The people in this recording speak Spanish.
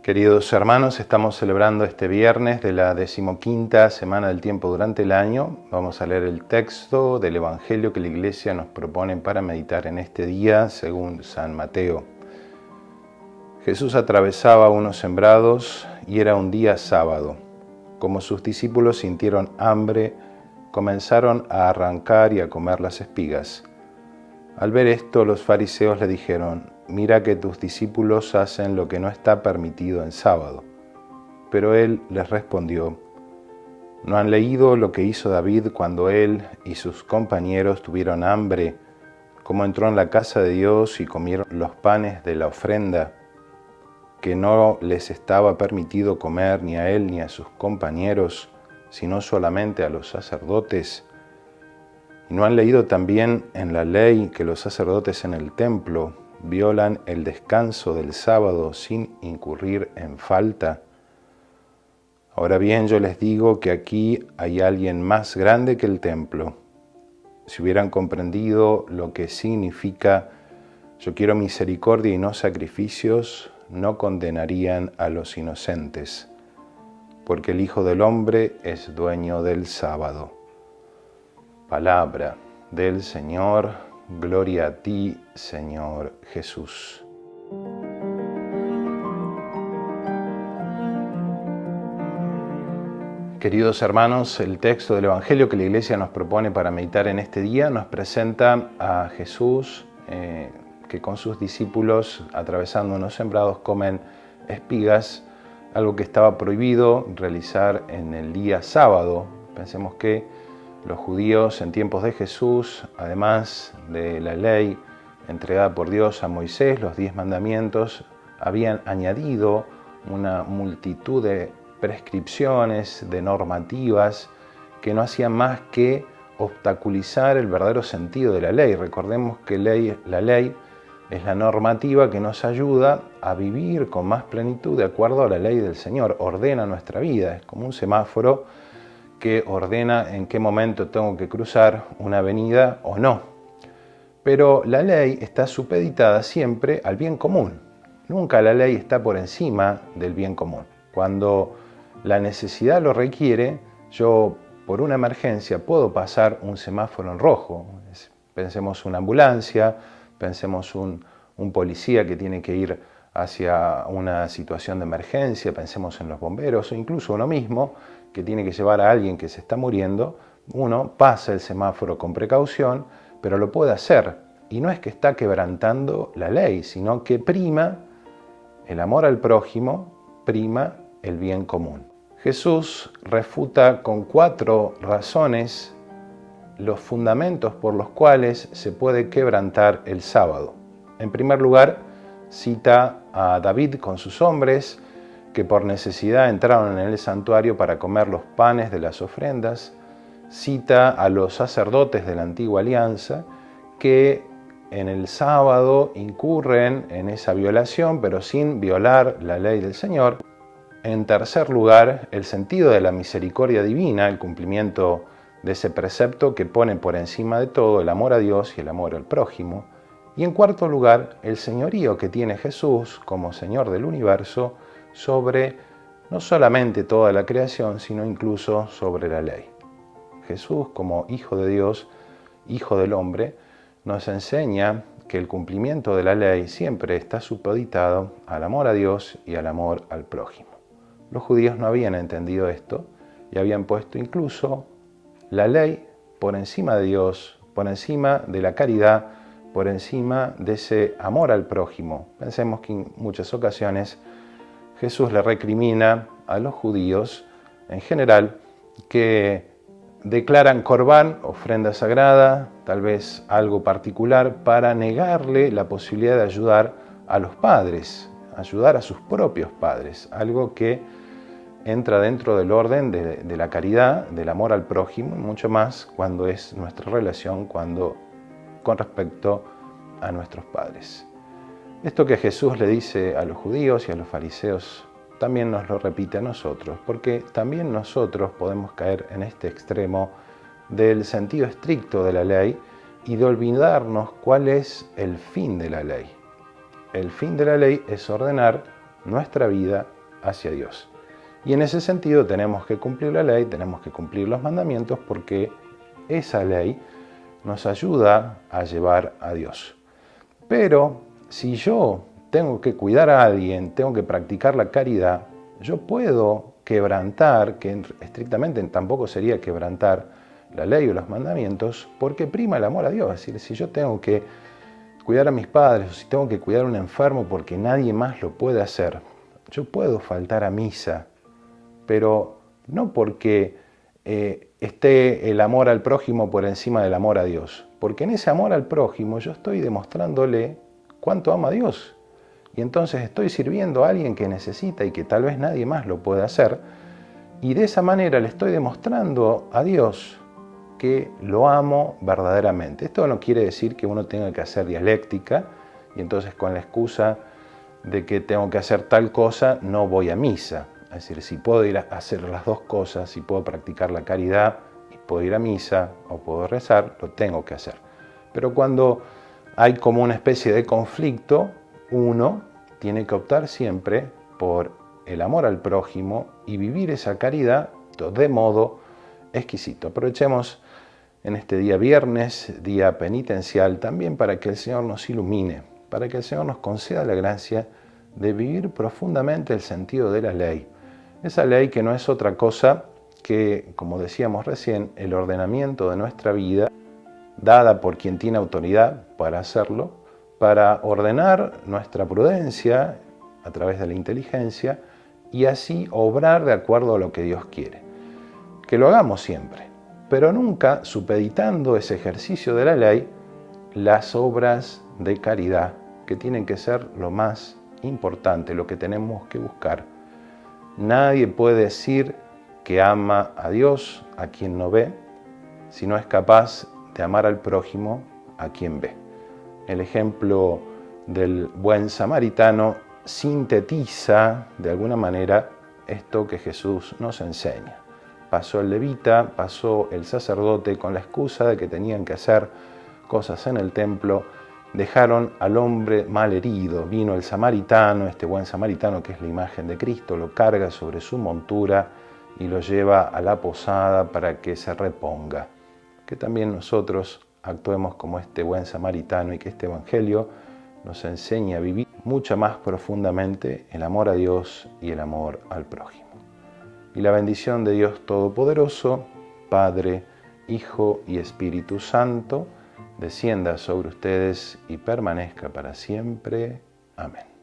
Queridos hermanos, estamos celebrando este viernes de la 15ª semana del tiempo durante el año. Vamos a leer el texto del Evangelio que la Iglesia nos propone para meditar en este día, según San Mateo. Jesús atravesaba unos sembrados y era un día sábado. Como sus discípulos sintieron hambre, comenzaron a arrancar y a comer las espigas. Al ver esto, los fariseos le dijeron: «Mira que tus discípulos hacen lo que no está permitido en sábado». Pero él les respondió: «¿No han leído lo que hizo David cuando él y sus compañeros tuvieron hambre, cómo entró en la casa de Dios y comieron los panes de la ofrenda, que no les estaba permitido comer ni a él ni a sus compañeros, sino solamente a los sacerdotes? ¿Y no han leído también en la ley que los sacerdotes en el templo violan el descanso del sábado sin incurrir en falta? Ahora bien, yo les digo que aquí hay alguien más grande que el templo. Si hubieran comprendido lo que significa «yo quiero misericordia y no sacrificios», no condenarían a los inocentes, porque el Hijo del Hombre es dueño del sábado. Palabra del Señor, gloria a ti, Señor Jesús. Queridos hermanos, el texto del Evangelio que la Iglesia nos propone para meditar en este día nos presenta a Jesús que con sus discípulos, atravesando unos sembrados, comen espigas, algo que estaba prohibido realizar en el día sábado. Pensemos que los judíos en tiempos de Jesús, además de la ley entregada por Dios a Moisés, los 10 mandamientos, habían añadido una multitud de prescripciones, de normativas, que no hacían más que obstaculizar el verdadero sentido de la ley. Recordemos que la ley es la normativa que nos ayuda a vivir con más plenitud de acuerdo a la ley del Señor. Ordena nuestra vida, es como un semáforo que ordena en qué momento tengo que cruzar una avenida o no. Pero la ley está supeditada siempre al bien común. Nunca la ley está por encima del bien común. Cuando la necesidad lo requiere, yo por una emergencia puedo pasar un semáforo en rojo. Pensemos una ambulancia, pensemos un policía que tiene que ir hacia una situación de emergencia, pensemos en los bomberos o incluso uno mismo que tiene que llevar a alguien que se está muriendo. Uno pasa el semáforo con precaución, pero lo puede hacer. Y no es que está quebrantando la ley, sino que prima el amor al prójimo, prima el bien común. Jesús refuta con 4 razones los fundamentos por los cuales se puede quebrantar el sábado. En primer lugar, cita a David con sus hombres, que por necesidad entraron en el santuario para comer los panes de las ofrendas. Cita a los sacerdotes de la antigua alianza, que en el sábado incurren en esa violación, pero sin violar la ley del Señor. En tercer lugar, el sentido de la misericordia divina, el cumplimiento de ese precepto que pone por encima de todo el amor a Dios y el amor al prójimo. Y en cuarto lugar, el señorío que tiene Jesús como Señor del universo sobre no solamente toda la creación, sino incluso sobre la ley. Jesús, como Hijo de Dios, Hijo del hombre, nos enseña que el cumplimiento de la ley siempre está supeditado al amor a Dios y al amor al prójimo. Los judíos no habían entendido esto y habían puesto incluso la ley por encima de Dios, por encima de la caridad, por encima de ese amor al prójimo. Pensemos que en muchas ocasiones Jesús le recrimina a los judíos en general que declaran corbán, ofrenda sagrada, tal vez algo particular, para negarle la posibilidad de ayudar a los padres, ayudar a sus propios padres, algo que entra dentro del orden de la caridad, del amor al prójimo, mucho más cuando es nuestra relación con respecto a nuestros padres. Esto que Jesús le dice a los judíos y a los fariseos también nos lo repite a nosotros, porque también nosotros podemos caer en este extremo del sentido estricto de la ley y de olvidarnos cuál es el fin de la ley. El fin de la ley es ordenar nuestra vida hacia Dios. Y en ese sentido tenemos que cumplir la ley, tenemos que cumplir los mandamientos, porque esa ley nos ayuda a llevar a Dios. Pero si yo tengo que cuidar a alguien, tengo que practicar la caridad, yo puedo quebrantar, que estrictamente tampoco sería quebrantar la ley o los mandamientos, porque prima el amor a Dios. Es decir, si yo tengo que cuidar a mis padres o si tengo que cuidar a un enfermo porque nadie más lo puede hacer, yo puedo faltar a misa, pero no porque esté el amor al prójimo por encima del amor a Dios, porque en ese amor al prójimo yo estoy demostrándole cuánto amo a Dios. Y entonces estoy sirviendo a alguien que necesita y que tal vez nadie más lo pueda hacer. Y de esa manera le estoy demostrando a Dios que lo amo verdaderamente. Esto no quiere decir que uno tenga que hacer dialéctica y entonces con la excusa de que tengo que hacer tal cosa no voy a misa. Es decir, si puedo ir a hacer las dos cosas, si puedo practicar la caridad y puedo ir a misa o puedo rezar, lo tengo que hacer. Pero cuando hay como una especie de conflicto, uno tiene que optar siempre por el amor al prójimo y vivir esa caridad de modo exquisito. Aprovechemos en este día viernes, día penitencial, también para que el Señor nos ilumine, para que el Señor nos conceda la gracia de vivir profundamente el sentido de la ley. Esa ley que no es otra cosa que, como decíamos recién, el ordenamiento de nuestra vida, dada por quien tiene autoridad para hacerlo, para ordenar nuestra prudencia a través de la inteligencia y así obrar de acuerdo a lo que Dios quiere. Que lo hagamos siempre, pero nunca supeditando ese ejercicio de la ley las obras de caridad, que tienen que ser lo más importante, lo que tenemos que buscar. Nadie puede decir que ama a Dios a quien no ve, si no es capaz de amar al prójimo a quien ve. El ejemplo del buen samaritano sintetiza de alguna manera esto que Jesús nos enseña. Pasó el levita, pasó el sacerdote con la excusa de que tenían que hacer cosas en el templo, dejaron al hombre mal herido, vino el samaritano, este buen samaritano que es la imagen de Cristo, lo carga sobre su montura y lo lleva a la posada para que se reponga. Que también nosotros actuemos como este buen samaritano y que este Evangelio nos enseñe a vivir mucho más profundamente el amor a Dios y el amor al prójimo. Y la bendición de Dios Todopoderoso, Padre, Hijo y Espíritu Santo, descienda sobre ustedes y permanezca para siempre. Amén.